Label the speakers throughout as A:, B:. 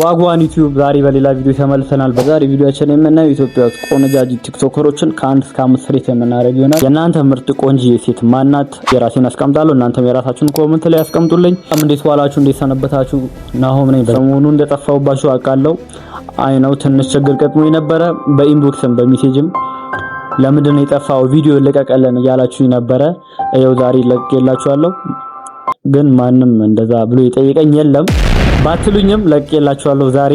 A: ዋጓን ዩቲዩብ ዛሬ በሌላ ቪዲዮ ተመልሰናል። በዛሬ ቪዲዮአችን የምናየው ኢትዮጵያ ውስጥ ቆነጃጅ ቲክቶከሮችን ከ1 እስከ 5 ሬት የምናደርግ ይሆናል። የእናንተ ምርጥ ቆንጆ ሴት ማናት? የራሴን አስቀምጣለሁ፣ እናንተም የራሳችሁን ኮሜንት ላይ አስቀምጡልኝ። እንዴት ዋላችሁ? እንዴት ሰነበታችሁ? ናሆም ነኝ። ሰሞኑን እንደጠፋሁባችሁ አውቃለሁ። አይ ነው ትንሽ ችግር ገጥሞኝ ነበረ። በኢንቦክስም በሜሴጅም ለምንድን ነው የጠፋው ቪዲዮ ለቀቀለን እያላችሁኝ ነበረ። ይኸው ዛሬ ለቅቄላችኋለሁ። ግን ማንም እንደዛ ብሎ የጠየቀኝ የለም። ባትሉኝም ለቅቄላችኋለሁ። ዛሬ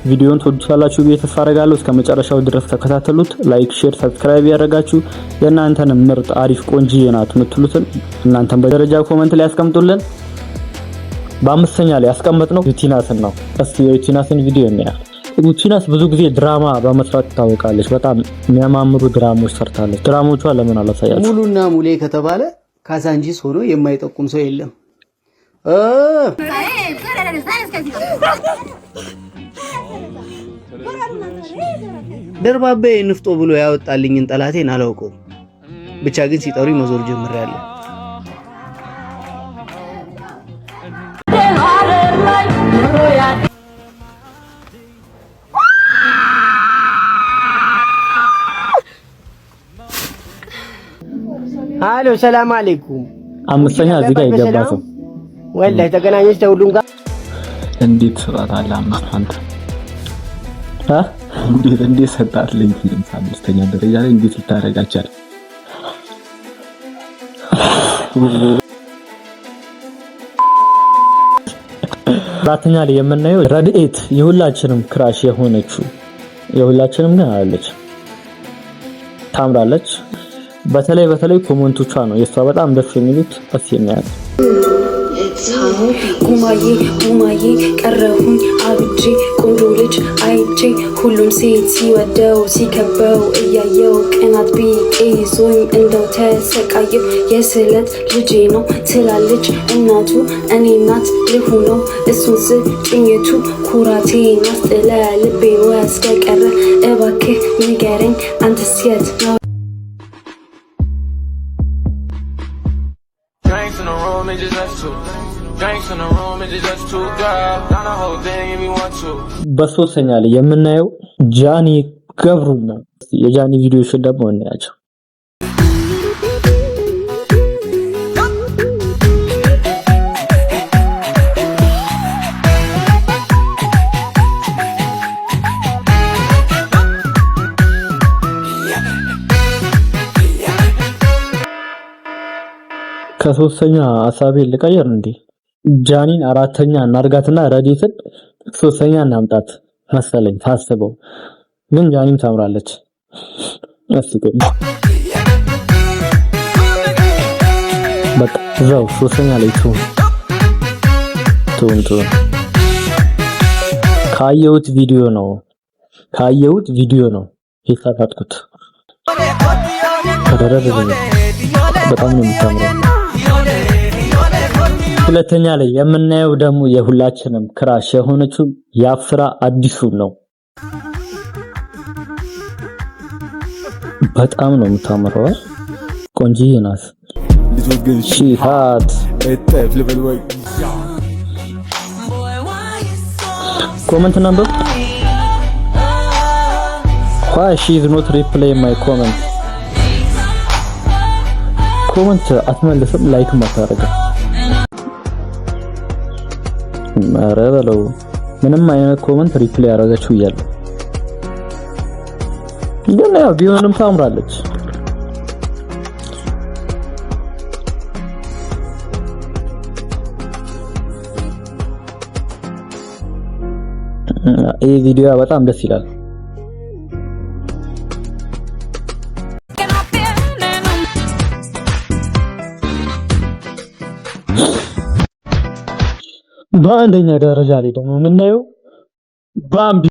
A: ቪዲዮን ትወዱታላችሁ ብዬ ተስፋ አደርጋለሁ። እስከ መጨረሻው ድረስ ተከታተሉት። ላይክ፣ ሼር፣ ሰብስክራይብ ያደርጋችሁ የእናንተን ምርጥ አሪፍ ቆንጆ ናት የምትሉትን እናንተን በደረጃ ኮሜንት ላይ ያስቀምጡልን። በአምስተኛ ላይ ያስቀመጥነው ዩቲናስን ነው። እስቲ የዩቲናስን ቪዲዮ እናያ። ዩቲናስ ብዙ ጊዜ ድራማ በመስራት ትታወቃለች። በጣም የሚያማምሩ ድራማዎች ሰርታለች። ድራማዎቿ ለምን አላሳያችሁ?
B: ሙሉና ሙሌ ከተባለ ካዛንጂስ ሆኖ የማይጠቁም ሰው የለም። ደርባቤ ንፍጦ ብሎ ያወጣልኝን ጠላቴን አላውቀውም። ብቻ ግን ሲጠሩኝ መዞር ጀምሬያለሁ። ሃሎ ሰላም አለይኩም።
A: አምስተኛ እዚህ ጋር ይገባው
B: ወላሂ ተገናኘች ተሁሉም ጋር
A: እንዴት ሰጣታለ? አንተ እንዴት ሰጣትልኝ? አምስተኛ ደረጃ ላይ እንዴት ልታረጋቻል? አራተኛ ላይ የምናየው ረድኤት የሁላችንም ክራሽ የሆነችው የሁላችንም ግን አለች። ታምራለች። በተለይ ኮሜንቶቿ ነው የሷ በጣም ደስ የሚሉት። አስየኛል ጉማዬ ቀረሁኝ አብጄ ቆንጆ ልጅ አይቼ ሁሉም ሴት ሲወደው ሲከበው እያየው ቅናት ቢጤ ይዞኝ እንደው ተሰቃየው። የስለት ልጄ ነው ትላለች እናቱ እኔ እናት ልሁነው እሱን ስጭኝቱ ኩራቴን አስጥለ ልቤን ወስደ ቀረ እባክህ ንገረኝ አንተስ የት ነው? በሶስተኛ ላይ የምናየው ጃኒ ገብሩ ነው። የጃኒ ቪዲዮዎች ደግሞ እናያቸው። ከሶስተኛ ሐሳቤ ልቀየር እንዴ? ጃኒን አራተኛ እናርጋትና ረዲትን ሶስተኛ እናምጣት መሰለኝ ታስበው። ግን ጃኒም ታምራለች። አስቆ በቃ ዘው ሶስተኛ ላይ ቱ ካየሁት ቪዲዮ ነው የሳታትኩት። በጣም ነው የምታምረው። ሁለተኛ ላይ የምናየው ደግሞ የሁላችንም ክራሽ የሆነችው ያፍራ አዲሱ ነው። በጣም ነው የምታምረው። ቆንጂዬ ናት። ሺሃት ኮሜንት ነበር why she is not reply my comment አትመልስም፣ ላይክም አታረግም። ኧረ በለው ምንም አይነት ኮሜንት ሪፕላይ ያደረገችው እያለ ግን ያው ቢሆንም ታምራለች። ይሄ ቪዲዮ በጣም ደስ ይላል። በአንደኛ ደረጃ ላይ ደግሞ የምናየው ባምቢ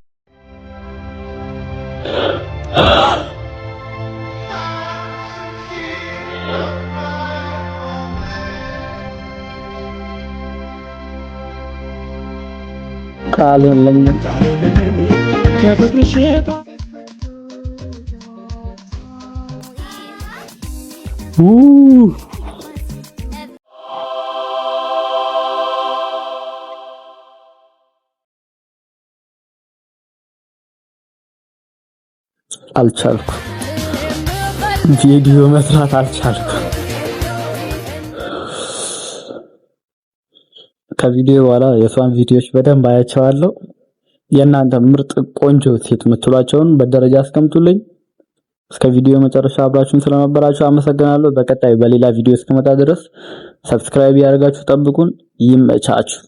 A: ካለለኝ አልቻልኩም። ቪዲዮ መስራት አልቻልኩም። ከቪዲዮ በኋላ የሷን ቪዲዮዎች በደንብ አያቸዋለሁ። የእናንተ ምርጥ ቆንጆ ሴት የምትሏቸውን በደረጃ አስቀምጡልኝ። እስከ ቪዲዮ መጨረሻ አብራችሁን ስለነበራችሁ አመሰግናለሁ። በቀጣይ በሌላ ቪዲዮ እስከመጣ ድረስ ሰብስክራይብ ያደርጋችሁ ጠብቁን። ይመቻችሁ።